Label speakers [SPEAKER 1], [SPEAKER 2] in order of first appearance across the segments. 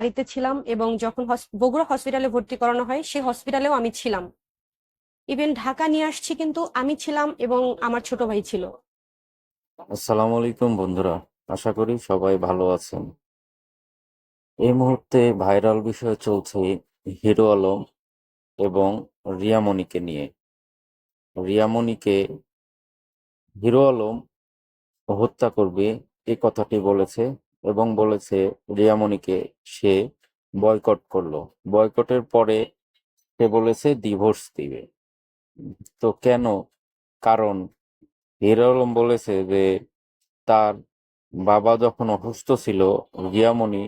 [SPEAKER 1] বাড়িতে ছিলাম এবং যখন বগুড়া হসপিটালে ভর্তি করানো হয় সেই হসপিটালেও আমি ছিলাম। ইভেন ঢাকা নিয়ে আসছি কিন্তু আমি ছিলাম এবং আমার ছোট ভাই ছিল।
[SPEAKER 2] আসসালামু আলাইকুম বন্ধুরা, আশা করি সবাই ভালো আছেন। এই মুহূর্তে ভাইরাল বিষয় চলছে হিরো আলম এবং রিয়ামণিকে নিয়ে। রিয়ামণিকে হিরো আলম হত্যা করবে এই কথাটি বলেছে এবং বলেছে রিয়ামণিকে সে বয়কট করলো। বয়কটের পরে সে বলেছে ডিভোর্স দিবে। তো কেন? কারণ হিরো আলম বলেছে যে তার বাবা যখন অসুস্থ ছিল, রিয়ামণি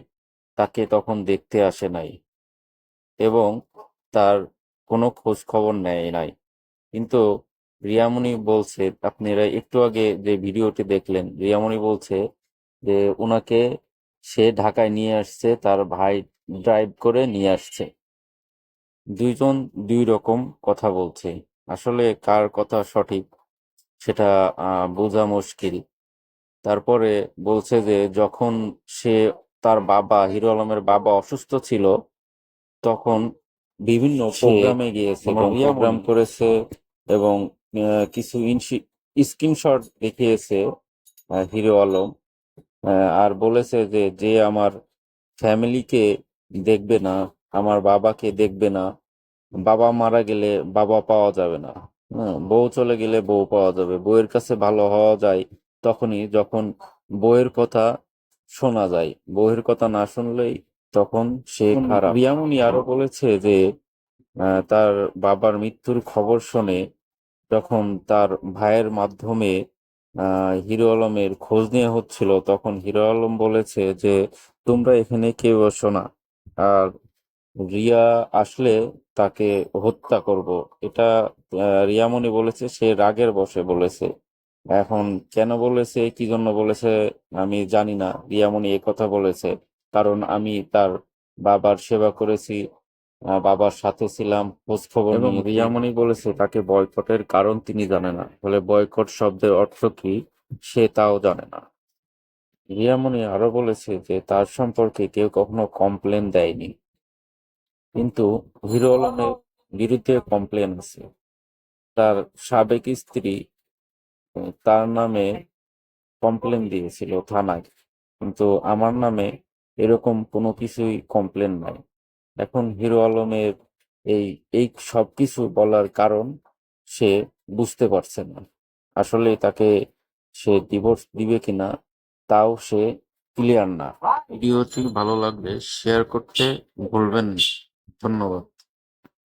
[SPEAKER 2] তাকে তখন দেখতে আসে নাই এবং তার কোনো খোঁজ খবর নেয় নাই। কিন্তু রিয়ামণি বলছে, আপনারা একটু আগে যে ভিডিওটি দেখলেন, রিয়ামণি বলছে যে ওনাকে সে ঢাকায় নিয়ে আসছে, তার ভাই ড্রাইভ করে নিয়ে আসছে। দুইজন দুই রকম কথা বলছে। আসলে কার কথা সঠিক সেটা বোঝা মুশকিল। তারপরে বলছে যে যখন সে তার বাবা হিরো আলমের বাবা অসুস্থ ছিল তখন বিভিন্ন প্রোগ্রামে গিয়েছে এবং প্রোগ্রাম করেছে এবং কিছু স্ক্রিনশট দেখিয়েছে হিরো আলম। আর বলেছে যে যে আমার ফ্যামিলিকে দেখবে না, আমার বাবাকে দেখবে না, বাবা মারা গেলে বাবা পাওয়া যাবে না। হ্যাঁ, বউ চলে গেলে বউ পাওয়া যাবে। বউয়ের কাছে ভালো হওয়া যায় তখনই যখন বউয়ের কথা শোনা যায়। বউয়ের কথা না শুনলেই তখন সে খারাপ। রিয়ামণি আরো বলেছে যে তার বাবার মৃত্যুর খবর শুনে যখন তার ভাইয়ের মাধ্যমে হিরো আলমের খোঁজ নেওয়া হচ্ছিল, তখন হিরো আলম বলেছে যে তোমরা এখানে কেউ এসো না, আর রিয়া আসলে তাকে হত্যা করব। এটা রিয়ামণি বলেছে, সে রাগের বশে বলেছে। এখন কেন বলেছে, কি জন্য বলেছে আমি জানি না। রিয়ামণি কথা বলেছে কারণ আমি তার বাবার সেবা করেছি, বাবার সাথে ছিলাম, খোঁজ খবর এবং রিয়ামণি বলেছে তাকে বয়কটের কারণ তিনি জানে না, বলে বয়কট শব্দের অর্থ কি সে তাও জানে না। রিয়ামণি আরো বলেছে যে তার সম্পর্কে কেউ কখনো কমপ্লেন দেয়নি, কিন্তু হিরো আলমের বিরুদ্ধে কমপ্লেন আছে। তার সাবেক স্ত্রী তার নামে কমপ্লেন দিয়েছিল থানায়, কিন্তু আমার নামে এরকম কোনো কিছুই কমপ্লেন নাই। এখন হিরো আলমের এই এই সব কিছু বলার কারণ সে বুঝতে পারছে না। আসলে তাকে সে ডিভোর্স দিবে কিনা তাও সে ক্লিয়ার না। ভিডিওটি ভালো লাগলে শেয়ার করতে ভুলবেন না। ধন্যবাদ।